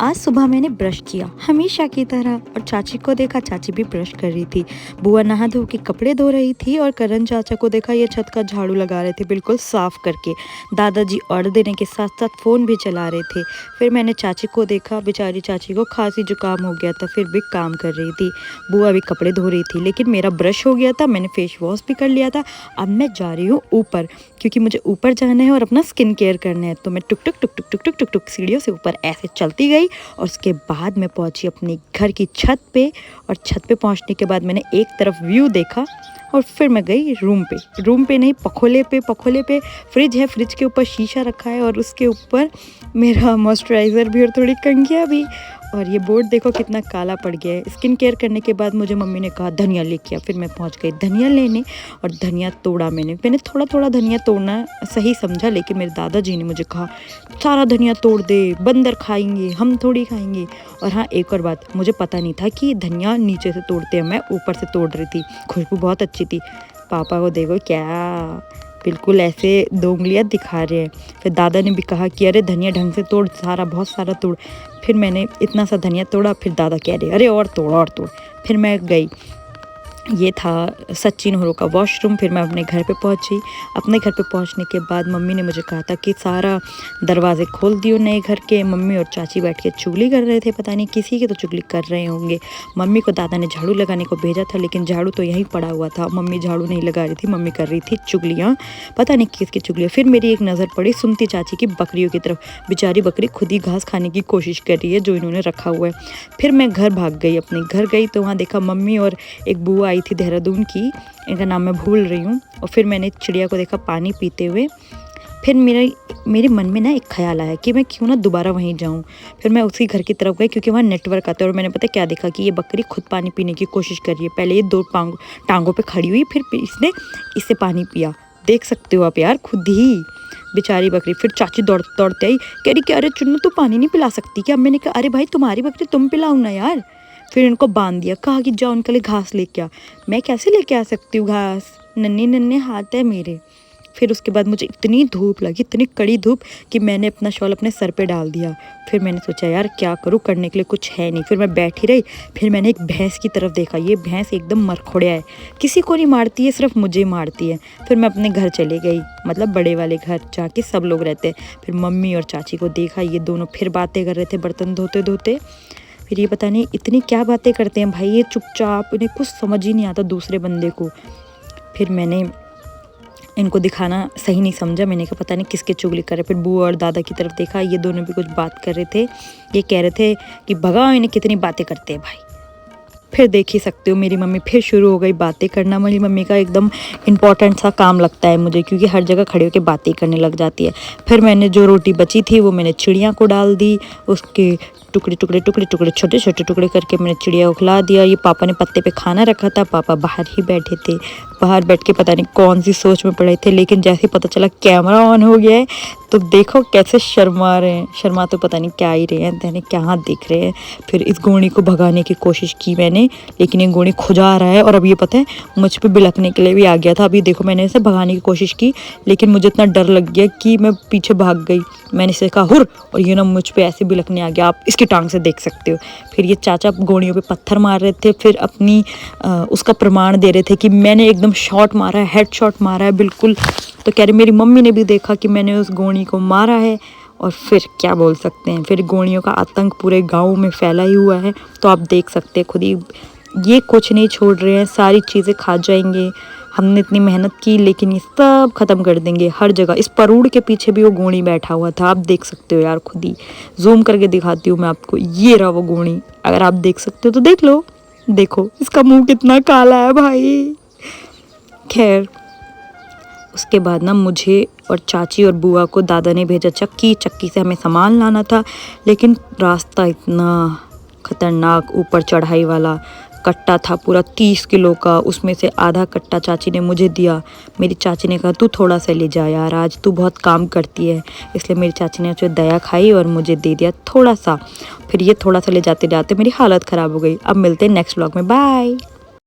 आज सुबह मैंने ब्रश किया हमेशा की तरह और चाची को देखा, चाची भी ब्रश कर रही थी। बुआ नहा धो के कपड़े धो रही थी और करण चाचा को देखा ये छत का झाड़ू लगा रहे थे बिल्कुल साफ करके। दादाजी ऑर्डर देने के साथ साथ फ़ोन भी चला रहे थे। फिर मैंने चाची को देखा, बेचारी चाची को खांसी जुकाम हो गया था, फिर भी काम कर रही थी। बुआ भी कपड़े धो रही थी, लेकिन मेरा ब्रश हो गया था, मैंने फेस वॉश भी कर लिया था। अब मैं जा रही हूँ ऊपर, क्योंकि मुझे ऊपर जाना है और अपना स्किन केयर करना है। तो मैं टुक टुक टुक टुक टुक टुक टुक टुक सीढ़ियों से ऊपर ऐसे चलती गई और उसके बाद मैं पहुंची अपने घर की छत पे। और छत पे पहुंचने के बाद मैंने एक तरफ व्यू देखा और फिर मैं गई रूम पे नहीं, पखोले पे फ्रिज है, फ्रिज के ऊपर शीशा रखा है और उसके ऊपर मेरा मॉइस्चराइज़र भी और थोड़ी कंघियाँ भी। और ये बोर्ड देखो कितना काला पड़ गया है। स्किन केयर करने के बाद मुझे मम्मी ने कहा धनिया लेके आ, फिर मैं पहुंच गई धनिया लेने और धनिया तोड़ा। मैंने थोड़ा थोड़ा धनिया तोड़ना सही समझा, लेकिन मेरे दादाजी ने मुझे कहा सारा धनिया तोड़ दे, बंदर खाएंगे, हम थोड़ी खाएंगे। और हाँ, एक और बात, मुझे पता नहीं था कि धनिया नीचे से तोड़ते हैं, मैं ऊपर से तोड़ रही थी। खुशबू बहुत अच्छी थी। पापा को देखो क्या बिल्कुल ऐसे 2 उंगलियां दिखा रहे हैं। फिर दादा ने भी कहा कि अरे धनिया ढंग से तोड़, बहुत सारा तोड़। फिर मैंने इतना सा धनिया तोड़ा, फिर दादा कह रहे अरे और तोड़। फिर मैं गई, ये था सचिन होरो का वॉशरूम। फिर मैं अपने घर पे पहुंची। अपने घर पे पहुंचने के बाद मम्मी ने मुझे कहा था कि सारा दरवाजे खोल दियो नए घर के। मम्मी और चाची बैठ के चुगली कर रहे थे, पता नहीं किसी की तो चुगली कर रहे होंगे। मम्मी को दादा ने झाड़ू लगाने को भेजा था, लेकिन झाड़ू तो यहीं पड़ा हुआ था। मम्मी झाड़ू नहीं लगा रही थी, मम्मी कर रही थी चुगलियाँ, पता नहीं किसकी चुगलियाँ। फिर मेरी एक नज़र पड़ी सुनती चाची की बकरियों की तरफ। बेचारी बकरी खुद ही घास खाने की कोशिश कर रही है जो इन्होंने रखा हुआ है। फिर मैं घर भाग गई, अपने घर गई तो वहाँ देखा मम्मी और एक बुआ आई थी देहरादून की, इनका नाम मैं भूल रही हूँ। और फिर मैंने चिड़िया को देखा पानी पीते हुए। फिर मेरे मन में ना एक ख्याल आया कि मैं क्यों ना दोबारा वहीं जाऊं। फिर मैं उसी घर की तरफ गई, क्योंकि वहाँ नेटवर्क आता है। और मैंने पता क्या देखा कि ये बकरी खुद पानी पीने की कोशिश कर रही है। पहले ये 2 टांगों पे खड़ी हुई, फिर इसने इससे पानी पिया। देख सकते हो आप यार, खुद ही बेचारी बकरी। फिर चाची दौड़ते आई, कह रही कि अरे चुन्नू तू पानी नहीं पिला सकती क्या? मैंने कहा अरे भाई तुम्हारी बकरी, तुम पिलाओ ना यार। फिर इनको बांध दिया, कहा कि जाओ उनके लिए घास लेके आ। मैं कैसे लेके आ सकती हूँ घास, नन्हे हाथ है मेरे। फिर उसके बाद मुझे इतनी धूप लगी, इतनी कड़ी धूप, कि मैंने अपना शॉल अपने सर पे डाल दिया। फिर मैंने सोचा यार क्या करूँ, करने के लिए कुछ है नहीं। फिर मैं बैठी रही। फिर मैंने एक भैंस की तरफ देखा, ये भैंस एकदम मरखोड़िया है, किसी को नहीं मारती है, सिर्फ मुझे मारती है। फिर मैं अपने घर चले गई, मतलब बड़े वाले घर जाके सब लोग रहते हैं। फिर मम्मी और चाची को देखा, ये दोनों फिर बातें कर रहे थे बर्तन धोते धोते। फिर ये पता नहीं इतनी क्या बातें करते हैं भाई, ये चुपचाप, इन्हें कुछ समझ ही नहीं आता दूसरे बंदे को। फिर मैंने इनको दिखाना सही नहीं समझा, मैंने कहा पता नहीं किसके चुगली कर रहे। फिर बुआ और दादा की तरफ देखा, ये दोनों भी कुछ बात कर रहे थे। ये कह रहे थे कि भगाओ इन्हें, कितनी बातें करते हैं भाई। फिर देख ही सकते हो मेरी मम्मी फिर शुरू हो गई बातें करना। मेरी मम्मी का एकदम इम्पॉर्टेंट सा काम लगता है मुझे, क्योंकि हर जगह खड़े होकर बातें करने लग जाती है। फिर मैंने जो रोटी बची थी वो मैंने चिड़िया को डाल दी, उसके टुकड़े छोटे छोटे टुकड़े करके मैंने चिड़िया को खिला दिया। ये पापा ने पत्ते पे खाना रखा था, पापा बाहर ही बैठे थे, बाहर बैठ के पता नहीं कौन सी सोच में पड़े थे। लेकिन जैसे ही पता चला कैमरा ऑन हो गया है, तो देखो कैसे शर्मा रहे हैं, शर्मा तो पता नहीं क्या ही रहे हैं, मैंने क्या देख रहे हैं। फिर इस गोणी को भगाने की कोशिश की मैंने, लेकिन ये गोणी खुजा रहा है। और अब ये पता है मुझ पे बिलखने के लिए भी आ गया था। अभी देखो मैंने इसे भगाने की कोशिश की, लेकिन मुझे इतना डर लग गया कि मैं पीछे भाग गई। मैंने इसे कहा हुर, और ये ना मुझ पे ऐसे बिलखने आ गया, आप इसकी टांग से देख सकते हो। फिर ये चाचा गोणियों पे पत्थर मार रहे थे, फिर अपनी उसका प्रमाण दे रहे थे कि मैंने एकदम शॉट मारा है, हेड शॉट मारा है बिल्कुल। तो कह रहे मेरी मम्मी ने भी देखा कि मैंने उस गोणी को मारा है। और फिर क्या बोल सकते हैं, फिर गोणियों का आतंक पूरे गांव में फैला ही हुआ है। तो आप देख सकते हैं खुद ही, ये कुछ नहीं छोड़ रहे हैं, सारी चीज़ें खा जाएंगे। हमने इतनी मेहनत की, लेकिन ये सब ख़त्म कर देंगे हर जगह। इस परूड़ के पीछे भी वो गोणी बैठा हुआ था, आप देख सकते हो यार, खुद ही जूम करके दिखाती हूँ मैं आपको। ये रहा वो गोणी, अगर आप देख सकते हो तो देख लो। देखो इसका मुंह कितना काला है भाई। खैर उसके बाद ना मुझे और चाची और बुआ को दादा ने भेजा चक्की से हमें सामान लाना था। लेकिन रास्ता इतना खतरनाक, ऊपर चढ़ाई वाला। कट्टा था पूरा 30 किलो का, उसमें से आधा कट्टा चाची ने मुझे दिया। मेरी चाची ने कहा तू थोड़ा सा ले जा यार, आज तू बहुत काम करती है। इसलिए मेरी चाची ने उसे दया खाई और मुझे दे दिया थोड़ा सा। फिर ये थोड़ा सा ले जाते जाते मेरी हालत ख़राब हो गई। अब मिलते हैं नेक्स्ट व्लॉग में, बाय।